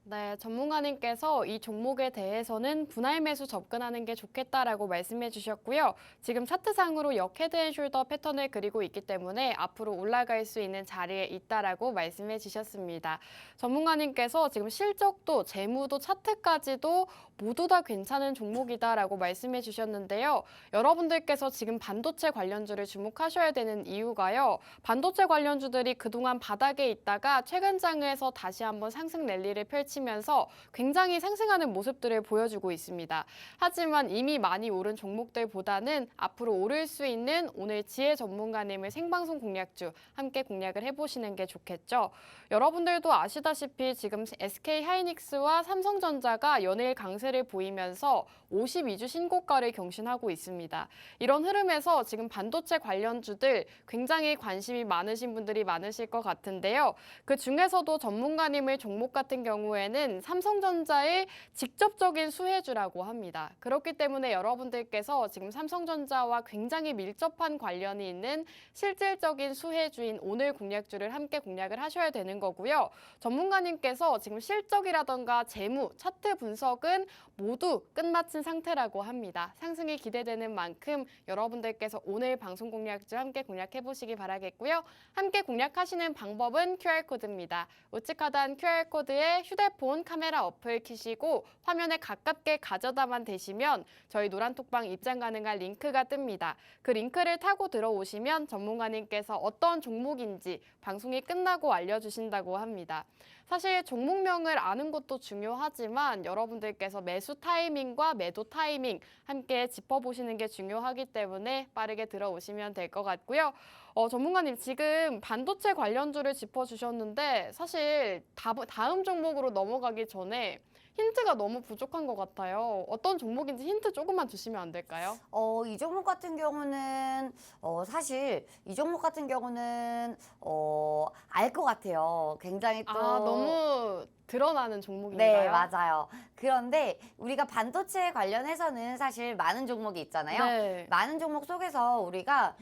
네, 전문가님께서 이 종목에 대해서는 분할 매수 접근하는 게 좋겠다라고 말씀해 주셨고요. 지금 차트상으로 역헤드앤숄더 패턴을 그리고 있기 때문에 앞으로 올라갈 수 있는 자리에 있다라고 말씀해 주셨습니다. 전문가님께서 지금 실적도 재무도 차트까지도 모두 다 괜찮은 종목이다라고 말씀해 주셨는데요. 여러분들께서 지금 반도체 관련주를 주목하셔야 되는 이유가요. 반도체 관련주들이 그동안 바닥에 있다가 최근 장에서 다시 한번 상승 랠리를 펼치면서 굉장히 상승하는 모습들을 보여주고 있습니다. 하지만 이미 많이 오른 종목들보다는 앞으로 오를 수 있는 오늘 지혜 전문가님의 생방송 공략주 함께 공략을 해보시는 게 좋겠죠. 여러분들도 아시다시피 지금 SK하이닉스와 삼성전자가 연일 강세를 보이면서 52주 신고가를 경신하고 있습니다. 이런 흐름에서 지금 반도체 관련주들 굉장히 관심이 많으신 분들이 많으실 것 같은데요. 그 중에서도 전문가님의 종목 같은 경우에는 삼성전자의 직접적인 수혜주라고 합니다. 그렇기 때문에 여러분들께서 지금 삼성전자와 굉장히 밀접한 관련이 있는 실질적인 수혜주인 오늘 공략주를 함께 공략을 하셔야 되는 거고요. 전문가님께서 지금 실적이라던가 재무, 차트 분석은 모두 끝마친 상태라고 합니다. 상승이 기대되는 만큼 여러분들께서 오늘 방송 공략주 함께 공략해 보시기 바라겠고요. 함께 공략하시는 방법은 QR코드입니다. 우측 하단 QR코드에 휴대폰 카메라 어플 키시고 화면에 가깝게 가져다만 대시면 저희 노란톡방 입장 가능한 링크가 뜹니다. 그 링크를 타고 들어오시면 전문가님께서 어떤 종목인지 방송이 끝나고 알려주신다고 합니다. 사실 종목명을 아는 것도 중요하지만 여러분들께서 매수 타이밍과 매도 타이밍 함께 짚어보시는 게 중요하기 때문에 빠르게 들어오시면 될 것 같고요. 전문가님 지금 반도체 관련주를 짚어주셨는데 사실 다음 종목으로 넘어가기 전에 힌트가 너무 부족한 것 같아요. 어떤 종목인지 힌트 조금만 주시면 안 될까요? 이 종목 같은 경우는 사실 이 종목 같은 경우는 알 것 같아요. 굉장히 또 너무 드러나는 종목인가요? 네, 맞아요. 그런데 우리가 반도체 관련해서는 사실 많은 종목이 있잖아요. 네. 많은 종목 속에서 우리가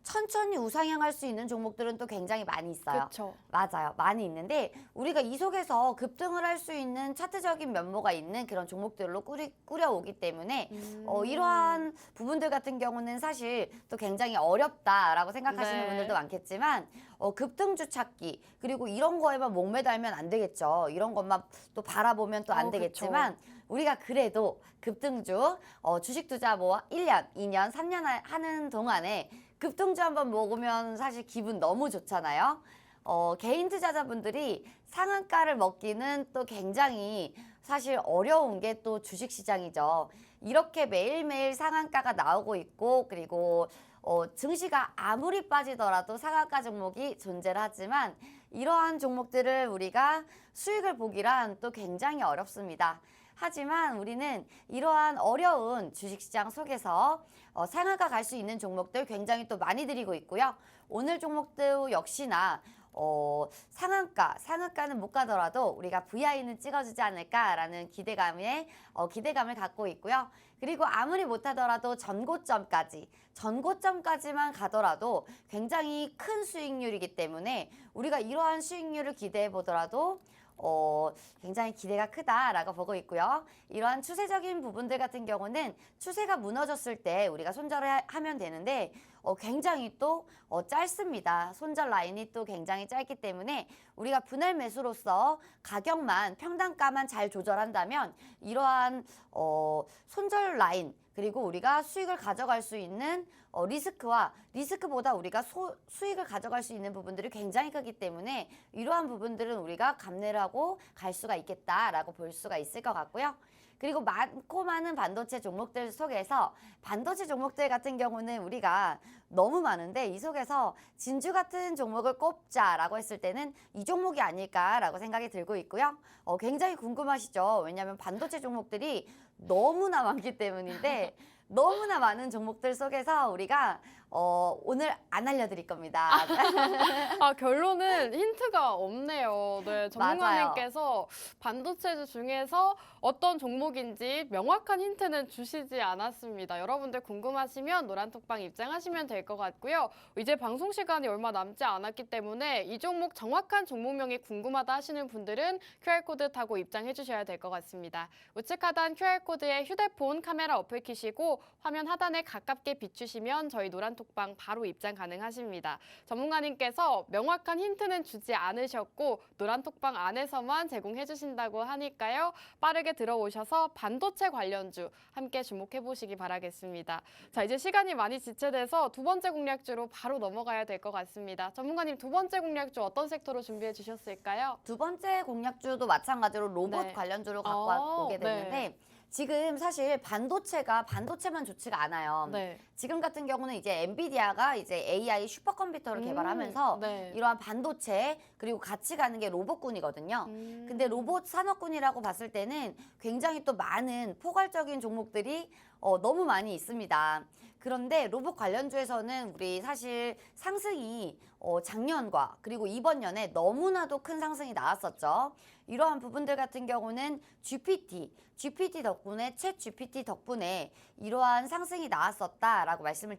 천천히 우상향할 수 있는 종목들은 또 굉장히 많이 있어요. 그렇죠. 맞아요. 많이 있는데 우리가 이 속에서 급등을 할 수 있는 차트적인 면모가 있는 그런 종목들로 꾸려오기 때문에 이러한 부분들 같은 경우는 사실 또 굉장히 어렵다라고 생각하시는 네. 분들도 많겠지만 급등주 찾기 그리고 이런 거에만 목매달면 안 되겠죠. 이런 것만 또 바라보면 또 안 되겠지만 우리가 그래도 급등주 주식 투자 뭐 1년, 2년, 3년 하는 동안에 급등주 한번 먹으면 사실 기분 너무 좋잖아요. 개인 투자자분들이 상한가를 먹기는 또 굉장히 사실 어려운 게 또 주식시장이죠. 이렇게 매일매일 상한가가 나오고 있고 그리고 증시가 아무리 빠지더라도 상한가 종목이 존재를 하지만 이러한 종목들을 우리가 수익을 보기란 또 굉장히 어렵습니다. 하지만 우리는 이러한 어려운 주식시장 속에서 상한가 갈 수 있는 종목들 굉장히 또 많이 드리고 있고요. 오늘 종목도 역시나 상한가는 못 가더라도 우리가 VI는 찍어주지 않을까라는 기대감을 갖고 있고요. 그리고 아무리 못하더라도 전고점까지만 가더라도 굉장히 큰 수익률이기 때문에 우리가 이러한 수익률을 기대해 보더라도 굉장히 기대가 크다라고 보고 있고요. 이러한 추세적인 부분들 같은 경우는 추세가 무너졌을 때 우리가 손절을 하면 되는데 굉장히 또 짧습니다. 손절 라인이 또 굉장히 짧기 때문에 우리가 분할 매수로서 가격만 평단가만 잘 조절한다면 이러한 손절 라인 그리고 우리가 수익을 가져갈 수 있는 리스크보다 우리가 수익을 가져갈 수 있는 부분들이 굉장히 크기 때문에 이러한 부분들은 우리가 감내를 하고 갈 수가 있겠다라고 볼 수가 있을 것 같고요. 그리고 많고 많은 반도체 종목들 속에서 반도체 종목들 같은 경우는 우리가 너무 많은데 이 속에서 진주 같은 종목을 꼽자라고 했을 때는 이 종목이 아닐까라고 생각이 들고 있고요. 굉장히 궁금하시죠? 왜냐하면 반도체 종목들이 너무나 많기 때문인데 너무나 많은 종목들 속에서 우리가 오늘 안 알려드릴 겁니다. 결론은 힌트가 없네요. 네, 전문가님께서 반도체 중에서 어떤 종목인지 명확한 힌트는 주시지 않았습니다. 여러분들 궁금하시면 노란톡방 입장하시면 될 것 같고요. 이제 방송 시간이 얼마 남지 않았기 때문에 이 종목 정확한 종목명이 궁금하다 하시는 분들은 QR코드 타고 입장해 주셔야 될 것 같습니다. 우측 하단 QR코드에 휴대폰 카메라 어플 키시고 화면 하단에 가깝게 비추시면 저희 노란톡방 바로 입장 가능하십니다. 전문가님께서 명확한 힌트는 주지 않으셨고 노란톡방 안에서만 제공해 주신다고 하니까요. 빠르게 들어오셔서 반도체 관련주 함께 주목해 보시기 바라겠습니다. 자, 이제 시간이 많이 지체돼서 두 번째 공략주로 바로 넘어가야 될 것 같습니다. 전문가님 두 번째 공략주 어떤 섹터로 준비해 주셨을까요? 두 번째 공략주도 마찬가지로 로봇 네. 관련주로 갖고 오게 됐는데 네. 지금 사실 반도체만 좋지가 않아요. 네. 지금 같은 경우는 이제 엔비디아가 이제 AI 슈퍼컴퓨터를 개발하면서 네. 이러한 반도체 그리고 같이 가는 게 로봇군이거든요. 근데 로봇 산업군이라고 봤을 때는 굉장히 또 많은 포괄적인 종목들이 너무 많이 있습니다. 그런데 로봇 관련주에서는 우리 사실 상승이 작년과 그리고 이번 연에 너무나도 큰 상승이 나왔었죠. 이러한 부분들 같은 경우는 GPT 덕분에 챗 GPT 덕분에 이러한 상승이 나왔었다라고 말씀을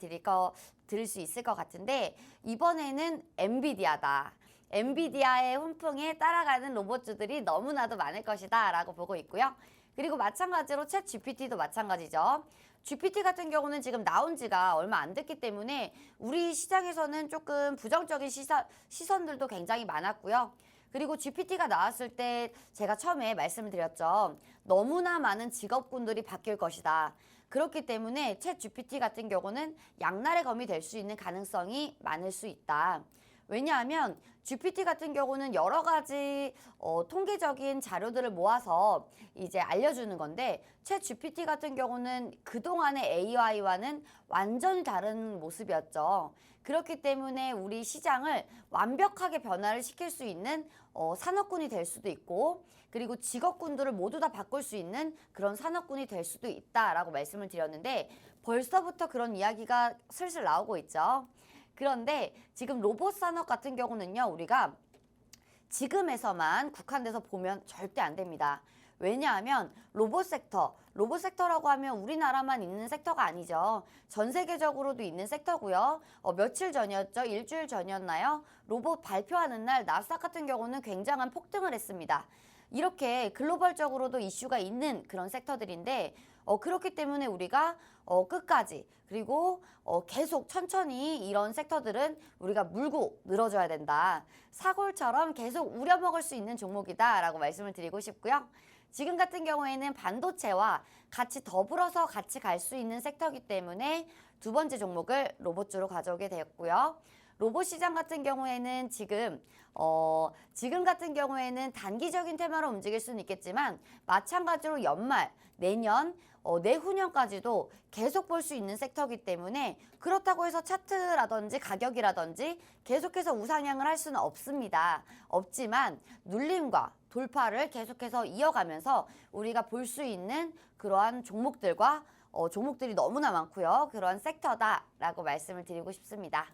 드릴 수 있을 것 같은데 이번에는 엔비디아다. 엔비디아의 훈풍에 따라가는 로봇주들이 너무나도 많을 것이다 라고 보고 있고요. 그리고 마찬가지로 챗 GPT도 마찬가지죠. GPT 같은 경우는 지금 나온 지가 얼마 안 됐기 때문에 우리 시장에서는 조금 부정적인 시선들도 굉장히 많았고요. 그리고 GPT가 나왔을 때 제가 처음에 말씀을 드렸죠. 너무나 많은 직업군들이 바뀔 것이다. 그렇기 때문에 챗 GPT 같은 경우는 양날의 검이 될 수 있는 가능성이 많을 수 있다. 왜냐하면 GPT 같은 경우는 여러 가지 통계적인 자료들을 모아서 이제 알려주는 건데 챗 GPT 같은 경우는 그동안의 AI와는 완전히 다른 모습이었죠. 그렇기 때문에 우리 시장을 완벽하게 변화를 시킬 수 있는 산업군이 될 수도 있고 그리고 직업군들을 모두 다 바꿀 수 있는 그런 산업군이 될 수도 있다라고 말씀을 드렸는데 벌써부터 그런 이야기가 슬슬 나오고 있죠. 그런데 지금 로봇 산업 같은 경우는요, 우리가 지금에서만 국한돼서 보면 절대 안 됩니다. 왜냐하면 로봇 섹터라고 하면 우리나라만 있는 섹터가 아니죠. 전 세계적으로도 있는 섹터고요. 며칠 전이었죠? 일주일 전이었나요? 로봇 발표하는 날 나스닥 같은 경우는 굉장한 폭등을 했습니다. 이렇게 글로벌적으로도 이슈가 있는 그런 섹터들인데 그렇기 때문에 우리가 끝까지 그리고 계속 천천히 이런 섹터들은 우리가 물고 늘어줘야 된다. 사골처럼 계속 우려먹을 수 있는 종목이다라고 말씀을 드리고 싶고요. 지금 같은 경우에는 반도체와 같이 더불어서 같이 갈 수 있는 섹터이기 때문에 두 번째 종목을 로봇주로 가져오게 되었고요. 로봇 시장 같은 경우에는 지금 같은 경우에는 단기적인 테마로 움직일 수는 있겠지만 마찬가지로 연말, 내년, 내후년까지도 계속 볼 수 있는 섹터이기 때문에 그렇다고 해서 차트라든지 가격이라든지 계속해서 우상향을 할 수는 없습니다. 없지만 눌림과 돌파를 계속해서 이어가면서 우리가 볼 수 있는 그러한 종목들과 종목들이 너무나 많고요. 그러한 섹터다라고 말씀을 드리고 싶습니다.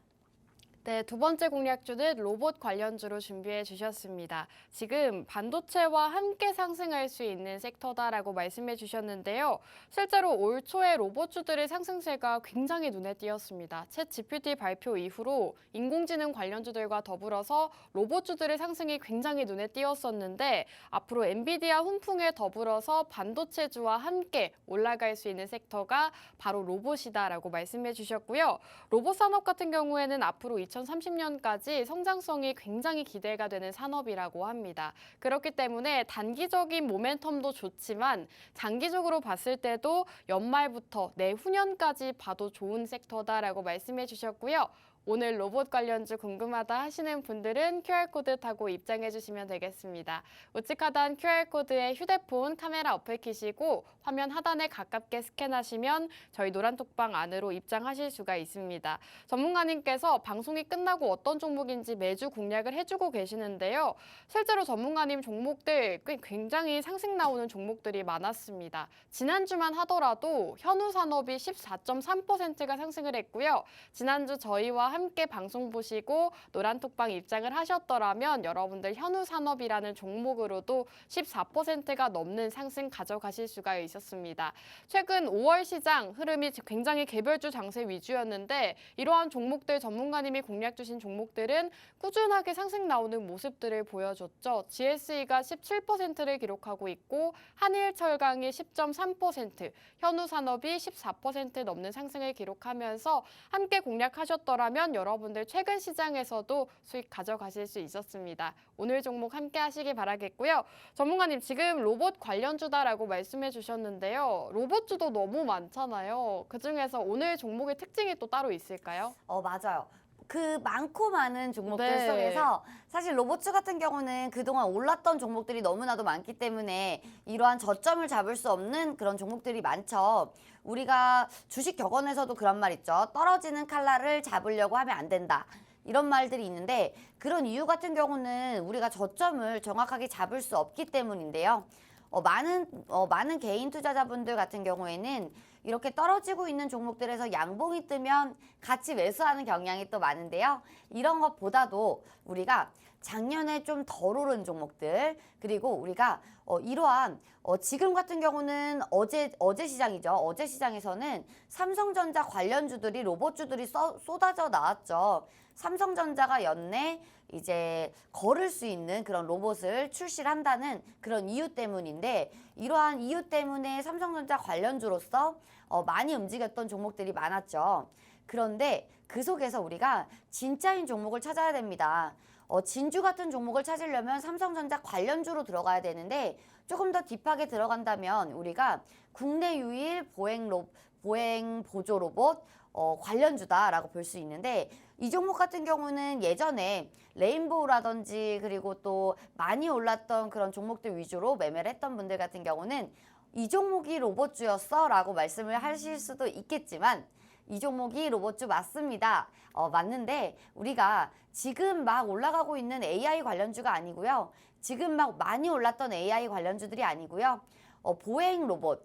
네, 두 번째 공략주는 로봇 관련주로 준비해 주셨습니다. 지금 반도체와 함께 상승할 수 있는 섹터다라고 말씀해 주셨는데요. 실제로 올 초에 로봇주들의 상승세가 굉장히 눈에 띄었습니다. 챗 GPT 발표 이후로 인공지능 관련주들과 더불어서 로봇주들의 상승이 굉장히 눈에 띄었었는데 앞으로 엔비디아 훈풍에 더불어서 반도체주와 함께 올라갈 수 있는 섹터가 바로 로봇이다라고 말씀해 주셨고요. 로봇 산업 같은 경우에는 앞으로 2030년까지 성장성이 굉장히 기대가 되는 산업이라고 합니다. 그렇기 때문에 단기적인 모멘텀도 좋지만 장기적으로 봤을 때도 연말부터 내후년까지 봐도 좋은 섹터다라고 말씀해 주셨고요. 오늘 로봇 관련주 궁금하다 하시는 분들은 QR코드 타고 입장해 주시면 되겠습니다. 우측 하단 QR코드에 휴대폰 카메라 어플 키시고 화면 하단에 가깝게 스캔하시면 저희 노란톡방 안으로 입장하실 수가 있습니다. 전문가님께서 방송이 끝나고 어떤 종목인지 매주 공략을 해주고 계시는데요. 실제로 전문가님 종목들 굉장히 상승 나오는 종목들이 많았습니다. 지난주만 하더라도 현우산업이 14.3%가 상승을 했고요. 지난주 저희와 함께 방송 보시고 노란톡방 입장을 하셨더라면 여러분들 현우산업이라는 종목으로도 14%가 넘는 상승 가져가실 수가 있었습니다. 최근 5월 시장 흐름이 굉장히 개별주 장세 위주였는데 이러한 종목들 전문가님이 공략 주신 종목들은 꾸준하게 상승 나오는 모습들을 보여줬죠. GSE가 17%를 기록하고 있고 한일철강이 10.3%, 현우산업이 14% 넘는 상승을 기록하면서 함께 공략하셨더라면 여러분들 최근 시장에서도 수익 가져가실 수 있었습니다. 오늘 종목 함께 하시기 바라겠고요. 전문가님 지금 로봇 관련주다라고 말씀해 주셨는데요. 로봇주도 너무 많잖아요. 그중에서 오늘 종목의 특징이 또 따로 있을까요? 맞아요. 그 많고 많은 종목들 네. 속에서 사실 로봇주 같은 경우는 그동안 올랐던 종목들이 너무나도 많기 때문에 이러한 저점을 잡을 수 없는 그런 종목들이 많죠. 우리가 주식 격언에서도 그런 말 있죠. 떨어지는 칼날을 잡으려고 하면 안 된다. 이런 말들이 있는데 그런 이유 같은 경우는 우리가 저점을 정확하게 잡을 수 없기 때문인데요. 많은 개인 투자자분들 같은 경우에는 이렇게 떨어지고 있는 종목들에서 양봉이 뜨면 같이 매수하는 경향이 또 많은데요. 이런 것보다도 우리가 작년에 좀 덜 오른 종목들 그리고 우리가 이러한 지금 같은 경우는 어제 시장이죠. 어제 시장에서는 삼성전자 관련주들이 로봇주들이 쏟아져 나왔죠. 삼성전자가 연내 이제 걸을 수 있는 그런 로봇을 출시를 한다는 그런 이유 때문인데 이러한 이유 때문에 삼성전자 관련주로서 많이 움직였던 종목들이 많았죠. 그런데 그 속에서 우리가 진짜인 종목을 찾아야 됩니다. 진주 같은 종목을 찾으려면 삼성전자 관련주로 들어가야 되는데 조금 더 딥하게 들어간다면 우리가 국내 유일 보행 보조 로봇 관련주다라고 볼 수 있는데 이 종목 같은 경우는 예전에 레인보우라든지 그리고 또 많이 올랐던 그런 종목들 위주로 매매를 했던 분들 같은 경우는 이 종목이 로봇주였어 라고 말씀을 하실 수도 있겠지만 이 종목이 로봇주 맞습니다. 맞는데 우리가 지금 막 올라가고 있는 AI 관련주가 아니고요. 지금 막 많이 올랐던 AI 관련주들이 아니고요. 보행 로봇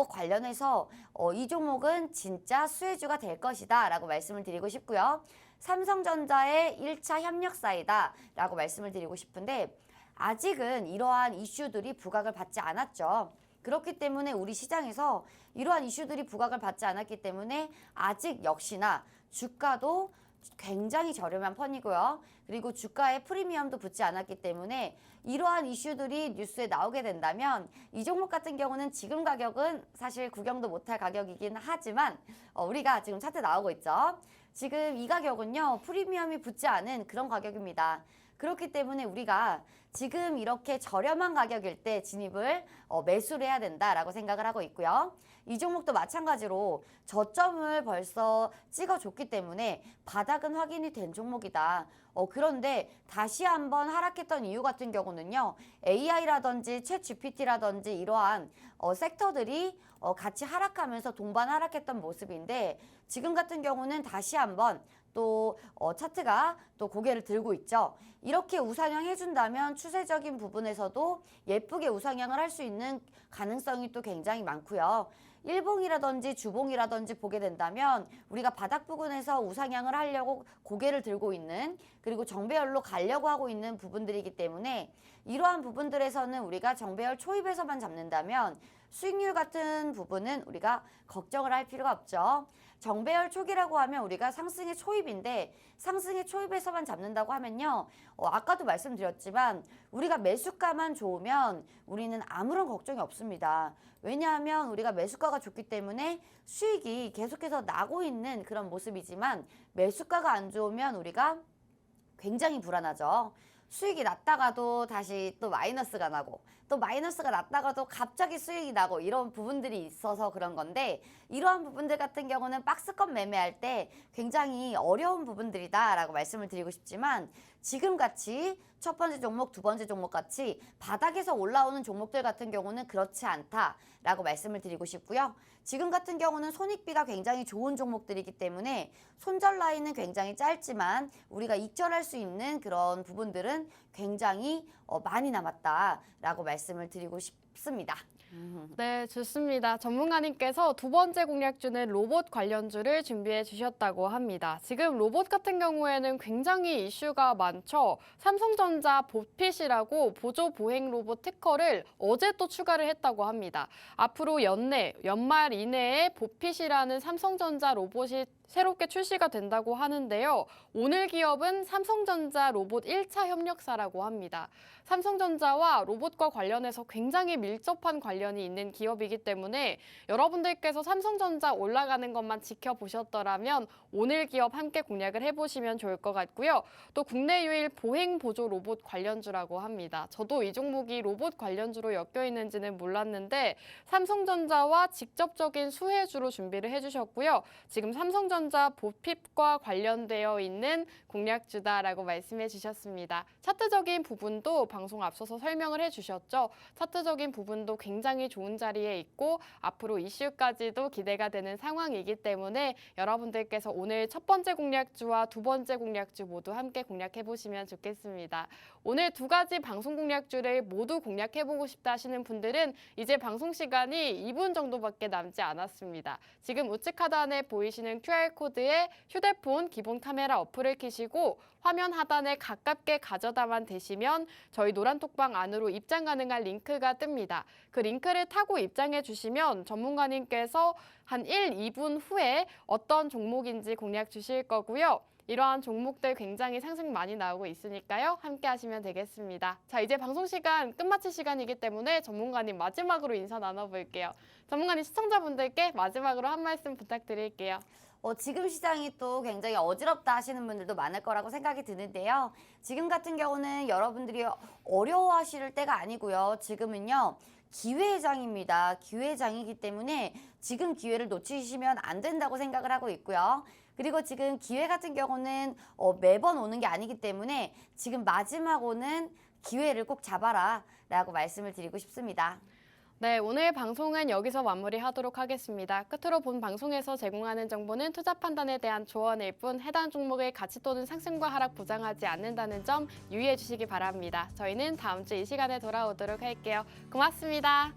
관련해서 이 종목은 진짜 수혜주가 될 것이다 라고 말씀을 드리고 싶고요. 삼성전자의 1차 협력사이다 라고 말씀을 드리고 싶은데 아직은 이러한 이슈들이 부각을 받지 않았죠. 그렇기 때문에 우리 시장에서 이러한 이슈들이 부각을 받지 않았기 때문에 아직 역시나 주가도 굉장히 저렴한 편이고요. 그리고 주가에 프리미엄도 붙지 않았기 때문에 이러한 이슈들이 뉴스에 나오게 된다면 이 종목 같은 경우는 지금 가격은 사실 구경도 못할 가격이긴 하지만 우리가 지금 차트 나오고 있죠. 지금 이 가격은요. 프리미엄이 붙지 않은 그런 가격입니다. 그렇기 때문에 우리가 지금 이렇게 저렴한 가격일 때 진입을 매수를 해야 된다라고 생각을 하고 있고요. 이 종목도 마찬가지로 저점을 벌써 찍어줬기 때문에 바닥은 확인이 된 종목이다. 그런데 다시 한번 하락했던 이유 같은 경우는요. AI라든지 챗 GPT라든지 이러한 섹터들이 같이 하락하면서 동반 하락했던 모습인데 지금 같은 경우는 다시 한번 또 차트가 또 고개를 들고 있죠. 이렇게 우상향 해준다면 추세적인 부분에서도 예쁘게 우상향을 할 수 있는 가능성이 또 굉장히 많고요. 일봉이라든지 주봉이라든지 보게 된다면 우리가 바닥 부근에서 우상향을 하려고 고개를 들고 있는 그리고 정배열로 가려고 하고 있는 부분들이기 때문에 이러한 부분들에서는 우리가 정배열 초입에서만 잡는다면 수익률 같은 부분은 우리가 걱정을 할 필요가 없죠. 정배열 초기라고 하면 우리가 상승의 초입인데 상승의 초입에서만 잡는다고 하면요. 아까도 말씀드렸지만 우리가 매수가만 좋으면 우리는 아무런 걱정이 없습니다. 왜냐하면 우리가 매수가가 좋기 때문에 수익이 계속해서 나고 있는 그런 모습이지만 매수가가 안 좋으면 우리가 굉장히 불안하죠. 수익이 났다가도 다시 또 마이너스가 나고 또 마이너스가 났다가도 갑자기 수익이 나고 이런 부분들이 있어서 그런 건데 이러한 부분들 같은 경우는 박스권 매매할 때 굉장히 어려운 부분들이다 라고 말씀을 드리고 싶지만 지금 같이 첫 번째 종목, 두 번째 종목 같이 바닥에서 올라오는 종목들 같은 경우는 그렇지 않다라고 말씀을 드리고 싶고요. 지금 같은 경우는 손익비가 굉장히 좋은 종목들이기 때문에 손절 라인은 굉장히 짧지만 우리가 익절할 수 있는 그런 부분들은 굉장히 많이 남았다라고 말씀을 드리고 싶습니다. 네, 좋습니다. 전문가님께서 두 번째 공략주는 로봇 관련주를 준비해 주셨다고 합니다. 지금 로봇 같은 경우에는 굉장히 이슈가 많죠. 삼성전자 보핏이라고 보조 보행 로봇 특허를 어제 또 추가를 했다고 합니다. 앞으로 연말 이내에 보핏이라는 삼성전자 로봇이 새롭게 출시가 된다고 하는데요. 오늘 기업은 삼성전자 로봇 1차 협력사라고 합니다. 삼성전자와 로봇과 관련해서 굉장히 밀접한 관련이 있는 기업이기 때문에 여러분들께서 삼성전자 올라가는 것만 지켜보셨더라면 오늘 기업 함께 공략을 해보시면 좋을 것 같고요. 또 국내 유일 보행 보조 로봇 관련주라고 합니다. 저도 이 종목이 로봇 관련주로 엮여 있는지는 몰랐는데 삼성전자와 직접적인 수혜주로 준비를 해주셨고요. 지금 삼성전자 보핍과 관련되어 있는 공략주다라고 말씀해 주셨습니다. 차트적인 부분도 방송 앞서서 설명을 해주셨죠. 차트적인 부분도 굉장히 좋은 자리에 있고 앞으로 이슈까지도 기대가 되는 상황이기 때문에 여러분들께서 오늘 첫 번째 공략주와 두 번째 공략주 모두 함께 공략해보시면 좋겠습니다. 오늘 두 가지 방송 공략주를 모두 공략해보고 싶다 하시는 분들은 이제 방송 시간이 2분 정도밖에 남지 않았습니다. 지금 우측 하단에 보이시는 QR코드에 휴대폰 기본 카메라 어플을 켜시고 화면 하단에 가깝게 가져다만 대시면 저희 노란톡방 안으로 입장 가능한 링크가 뜹니다. 그 링크를 타고 입장해 주시면 전문가님께서 한 1, 2분 후에 어떤 종목인지 공략 주실 거고요. 이러한 종목들 굉장히 상승 많이 나오고 있으니까요. 함께 하시면 되겠습니다. 자, 이제 방송 시간 끝마칠 시간이기 때문에 전문가님 마지막으로 인사 나눠볼게요. 전문가님 시청자분들께 마지막으로 한 말씀 부탁드릴게요. 지금 시장이 또 굉장히 어지럽다 하시는 분들도 많을 거라고 생각이 드는데요. 지금 같은 경우는 여러분들이 어려워하실 때가 아니고요. 지금은요. 기회장입니다. 기회장이기 때문에 지금 기회를 놓치시면 안 된다고 생각을 하고 있고요. 그리고 지금 기회 같은 경우는 매번 오는 게 아니기 때문에 지금 마지막 오는 기회를 꼭 잡아라 라고 말씀을 드리고 싶습니다. 네, 오늘 방송은 여기서 마무리하도록 하겠습니다. 끝으로 본 방송에서 제공하는 정보는 투자 판단에 대한 조언일 뿐 해당 종목의 가치 또는 상승과 하락 보장하지 않는다는 점 유의해 주시기 바랍니다. 저희는 다음 주 이 시간에 돌아오도록 할게요. 고맙습니다.